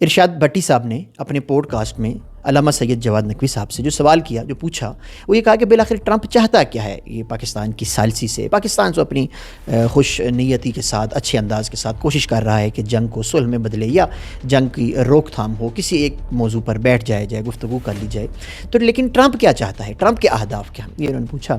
ارشاد بھٹی صاحب نے اپنے پوڈ کاسٹ میں علامہ سید جواد نقوی صاحب سے جو سوال کیا، جو پوچھا، وہ یہ کہا کہ بالآخر ٹرمپ چاہتا کیا ہے یہ پاکستان کی ثالثی سے؟ پاکستان تو اپنی خوش نیتی کے ساتھ، اچھے انداز کے ساتھ کوشش کر رہا ہے کہ جنگ کو صلح میں بدلے یا جنگ کی روک تھام ہو، کسی ایک موضوع پر بیٹھ جائے گفتگو کر لی جائے۔ تو لیکن ٹرمپ کیا چاہتا ہے؟ ٹرمپ کے اہداف کیا؟ یہ انہوں نے پوچھا۔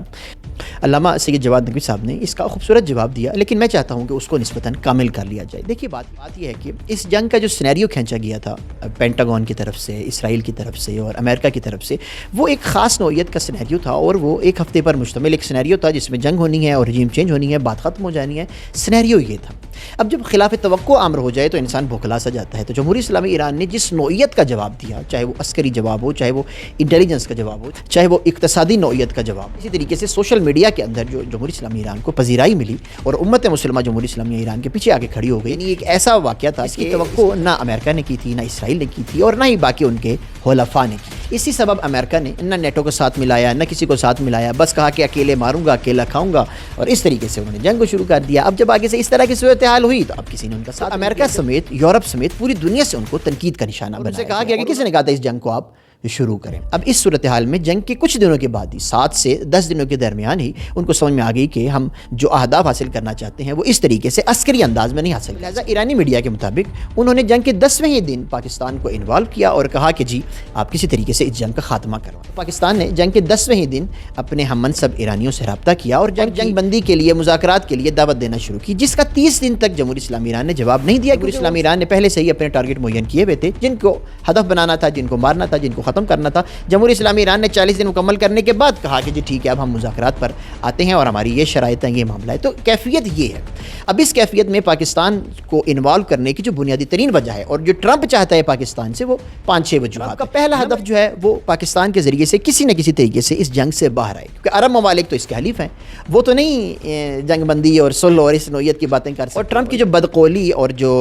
علامہ سید جواد نقوی صاحب نے اس کا خوبصورت جواب دیا، لیکن میں چاہتا ہوں کہ اس کو نسبتاً کامل کر لیا جائے۔ دیکھیے بات یہ ہے کہ اس جنگ کا جو سینیریو کھینچا گیا تھا پینٹاگون کی طرف سے، اسرائیل کی طرف سے اور امریکہ کی طرف سے، وہ ایک خاص نوعیت کا سینیریو تھا، اور وہ ایک ہفتے پر مشتمل ایک سینیریو تھا جس میں جنگ ہونی ہے اور رجیم چینج ہونی ہے، بات ختم ہو جانی ہے۔ سینیریو یہ تھا۔ اب جب خلاف توقع عامر ہو جائے تو انسان بھوکھلا سا جاتا ہے۔ تو جمہوری اسلامی ایران نے جس نوعیت کا جواب دیا، چاہے وہ عسکری جواب ہو، چاہے وہ انٹیلیجنس کا جواب ہو، چاہے وہ اقتصادی نوعیت کا جواب، اسی طریقے سے سوشل میڈیا کے اندر جو جمہوری اسلامی ایران کو پذیرائی ملی اور امت مسلمہ جمہوری اسلامی ایران کے پیچھے آگے کھڑی ہو گئی، یعنی ایک ایسا واقعہ تھا اس کی توقع نہ امریکہ نے کی تھی، نہ اسرائیل نے کی تھی، اور نہ ہی باقی ان کے حلفاء نے کی۔ اسی سبب امریکہ نے نہ نیٹو کو ساتھ ملایا، نہ کسی کو ساتھ ملایا، بس کہا کہ اکیلے ماروں گا، اکیلا کھاؤں گا، اور اس طریقے سے انہوں نے جنگ کو شروع کر دیا۔ اب جب آگے سے اس طرح کی صورتحال ہوئی تو اب کسی نے ان کا ساتھ، امریکہ سمیت، یورپ سمیت پوری دنیا سے ان کو تنقید کا نشانہ بنایا۔ ان سے کہا گیا کہ کسی نے کہا تھا اس جنگ کو آپ شروع کریں۔ اب اس صورتحال میں جنگ کے کچھ دنوں کے بعد ہی، 7 سے 10 دنوں کے درمیان ہی ان کو سمجھ میں آ گئی کہ ہم جو اہداف حاصل کرنا چاہتے ہیں وہ اس طریقے سے عسکری انداز میں نہیں حاصل کرتے۔ لہٰذا ایرانی میڈیا کے مطابق انہوں نے جنگ کے 10ویں ہی دن پاکستان کو انوالو کیا اور کہا کہ جی آپ کسی طریقے سے اس جنگ کا خاتمہ کروائیں۔ پاکستان نے جنگ کے 10ویں ہی دن اپنے ہم منصب ایرانیوں سے رابطہ کیا اور جنگ بندی کے لیے، مذاکرات کے لیے دعوت دینا شروع کی، جس کا 30 دن تک جمہوری اسلامی ایران نے جواب نہیں دیا۔ جمہوری اسلامی ایران نے پہلے سے ہی اپنے ٹارگٹ معین کیے ہوئے تھے، جن کو ہدف بنانا تھا، جن کو مارنا تھا، جن کو ختم کرنا تھا۔ جمہوری اسلامی ایران نے 40 دن مکمل کرنے کے بعد کہا کہ جی ٹھیک ہے، اب ہم مذاکرات پر آتے ہیں اور ہماری یہ شرائط ہیں، یہ معاملہ ہے۔ تو کیفیت یہ ہے۔ اب اس کیفیت میں پاکستان کو انوالو کرنے کی جو بنیادی ترین وجہ ہے اور جو ٹرمپ چاہتا ہے پاکستان سے، وہ 5-6 وجوہات کا پہلا ہدف جو ہے وہ پاکستان کے ذریعے سے کسی نہ کسی طریقے سے اس جنگ سے باہر آئے، کیونکہ عرب ممالک تو اس کے حلیف ہیں، وہ تو نہیں جنگ بندی اور صلح اور اس نوعیت کی باتیں کر سکتے۔ اور ٹرمپ کی جو بدقولی اور جو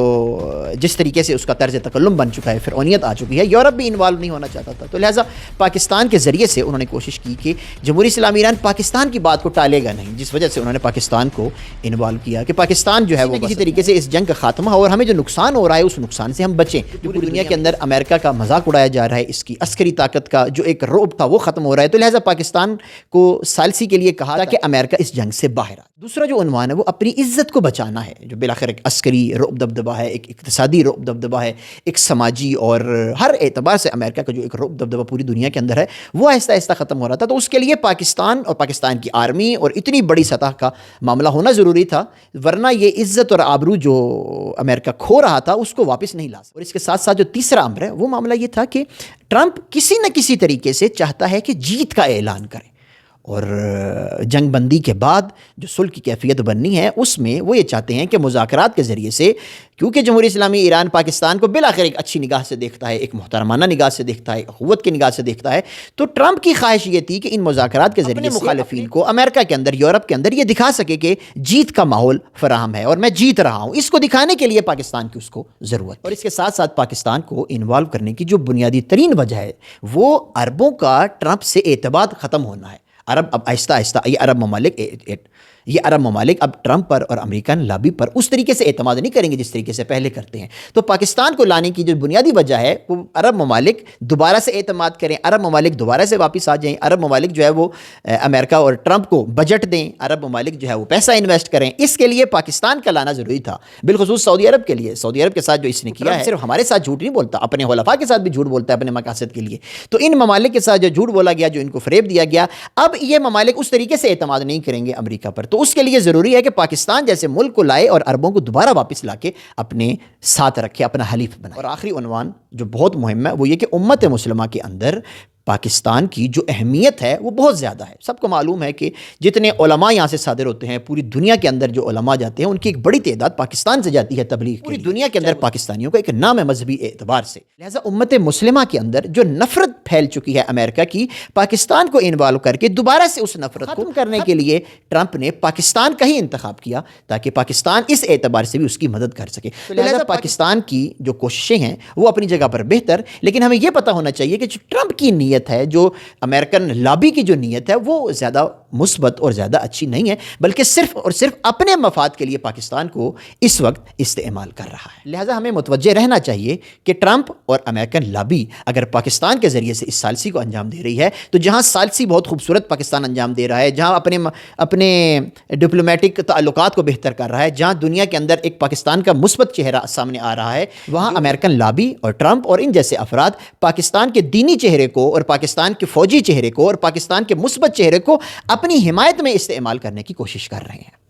جس طریقے سے اس کا طرز تکلم بن چکا ہے، فرعونیت آ چکی ہے، یورپ بھی انوالو نہیں ہونا چاہتا تھا۔ تو لہٰذا پاکستان کے ذریعے سے انہوں نے کوشش کی کہ جمہوری اسلامی ایران پاکستان کی بات کو ٹالے گا نہیں، جس وجہ سے انہوں نے پاکستان کو انوالو کیا کہ پاکستان جو ہے وہ کسی طریقے سے اس جنگ کا خاتمہ ہو اور ہمیں جو نقصان ہو رہا ہے اس نقصان سے ہم بچیں۔ پوری دنیا کے اندر امریکہ کا مذاق اڑایا جا رہا ہے، اس کی عسکری طاقت کا جو ایک رعب تھا وہ ختم ہو رہا ہے۔ تو لہٰذا پاکستان کو ثالثی کے لیے کہا کہ امریکہ اس جنگ سے باہر آئے۔ دوسرا جو عنوان ہے وہ اپنی عزت کو بچانا ہے، جو بالآخر ایک عسکری رعب دبدبہ ہے، ایک اقتصادی رعب دبدبہ ہے، ایک سماجی اور ہر اعتبار سے امریکہ کا جو ایک رعب دبدبہ پوری دنیا کے اندر ہے وہ آہستہ آہستہ ختم ہو رہا تھا۔ تو اس کے لیے پاکستان اور پاکستان کی آرمی اور اتنی بڑی سطح کا معاملہ ہونا ضروری تھا، ورنہ یہ عزت اور آبرو جو امریکہ کھو رہا تھا اس کو واپس نہیں لا سکتا۔ اور اس کے ساتھ ساتھ جو تیسرا امر ہے وہ معاملہ یہ تھا کہ ٹرمپ کسی نہ کسی طریقے سے چاہتا ہے کہ جیت کا اعلان کرے، اور جنگ بندی کے بعد جو صلح کی کیفیت بننی ہے اس میں وہ یہ چاہتے ہیں کہ مذاکرات کے ذریعے سے، کیونکہ جمہوری اسلامی ایران پاکستان کو بالآخر ایک اچھی نگاہ سے دیکھتا ہے، ایک محترمانہ نگاہ سے دیکھتا ہے، اخوت کی نگاہ سے دیکھتا ہے، تو ٹرمپ کی خواہش یہ تھی کہ ان مذاکرات کے ذریعے مخالفین کو امریکہ کے اندر، یورپ کے اندر یہ دکھا سکے کہ جیت کا ماحول فراہم ہے اور میں جیت رہا ہوں۔ اس کو دکھانے کے لیے پاکستان کی اس کو ضرورت، اور اس کے ساتھ ساتھ پاکستان کو انوالو کرنے کی جو بنیادی ترین وجہ ہے وہ عربوں کا ٹرمپ سے اعتماد ختم ہونا ہے۔ عرب اب آہستہ آہستہ یہ عرب ممالک اب ٹرمپ پر اور امریکن لابی پر اس طریقے سے اعتماد نہیں کریں گے جس طریقے سے پہلے کرتے ہیں۔ تو پاکستان کو لانے کی جو بنیادی وجہ ہے وہ عرب ممالک دوبارہ سے اعتماد کریں، عرب ممالک دوبارہ سے واپس آ جائیں، عرب ممالک جو ہے وہ امریکہ اور ٹرمپ کو بجٹ دیں، عرب ممالک جو ہے وہ پیسہ انویسٹ کریں۔ اس کے لیے پاکستان کا لانا ضروری تھا، بالخصوص سعودی عرب کے لیے۔ سعودی عرب کے ساتھ جو اس نے کیا ہے، صرف ہمارے ساتھ جھوٹ نہیں بولتا، اپنے حلفاء کے ساتھ بھی جھوٹ بولتا ہے اپنے مقاصد کے لیے۔ تو ان ممالک کے ساتھ جو جھوٹ بولا گیا، جو ان کو فریب دیا گیا، اب یہ ممالک اس طریقے سے اعتماد نہیں کریں گے امریکہ پر۔ تو اس کے لیے ضروری ہے کہ پاکستان جیسے ملک کو لائے اور عربوں کو دوبارہ واپس لا کے اپنے ساتھ رکھے، اپنا حلیف بنائے۔ اور آخری عنوان جو بہت مہم ہے وہ یہ کہ امت مسلمہ کے اندر پاکستان کی جو اہمیت ہے وہ بہت زیادہ ہے۔ سب کو معلوم ہے کہ جتنے علماء یہاں سے صادر ہوتے ہیں، پوری دنیا کے اندر جو علماء جاتے ہیں ان کی ایک بڑی تعداد پاکستان سے جاتی ہے تبلیغ کے لیے۔ پوری دنیا کے اندر پاکستانیوں کا ایک نام ہے مذہبی اعتبار سے۔ لہٰذا امت مسلمہ کے اندر جو نفرت پھیل چکی ہے امریکہ کی، پاکستان کو انوالو کر کے دوبارہ سے اس نفرت کو ختم کرنے کے لیے ٹرمپ نے پاکستان کا ہی انتخاب کیا تاکہ پاکستان اس اعتبار سے بھی اس کی مدد کر سکے۔ لہٰذا پاکستان کی جو کوششیں ہیں وہ اپنی جگہ پر بہتر، لیکن ہمیں یہ پتہ ہونا چاہیے کہ جو ٹرمپ کی نیت ہے، جو امریکن لابی کی جو نیت ہے، وہ زیادہ مثبت اور زیادہ اچھی نہیں ہے، بلکہ صرف اور صرف اپنے مفاد کے لیے پاکستان کو اس وقت استعمال کر رہا ہے۔ لہٰذا ہمیں متوجہ رہنا چاہیے کہ ٹرمپ اور امریکن لابی اگر پاکستان کے ذریعے سے اس ثالثی کو انجام دے رہی ہے، تو جہاں ثالثی بہت خوبصورت پاکستان انجام دے رہا ہے، جہاں اپنے ڈپلومیٹک تعلقات کو بہتر کر رہا ہے، جہاں دنیا کے اندر ایک پاکستان کا مثبت چہرہ سامنے آ رہا ہے، وہاں امریکن لابی اور ٹرمپ اور ان جیسے افراد پاکستان کے دینی چہرے کو اور پاکستان کے فوجی چہرے کو اور پاکستان کے مثبت چہرے کو اپنی حمایت میں استعمال کرنے کی کوشش کر رہے ہیں۔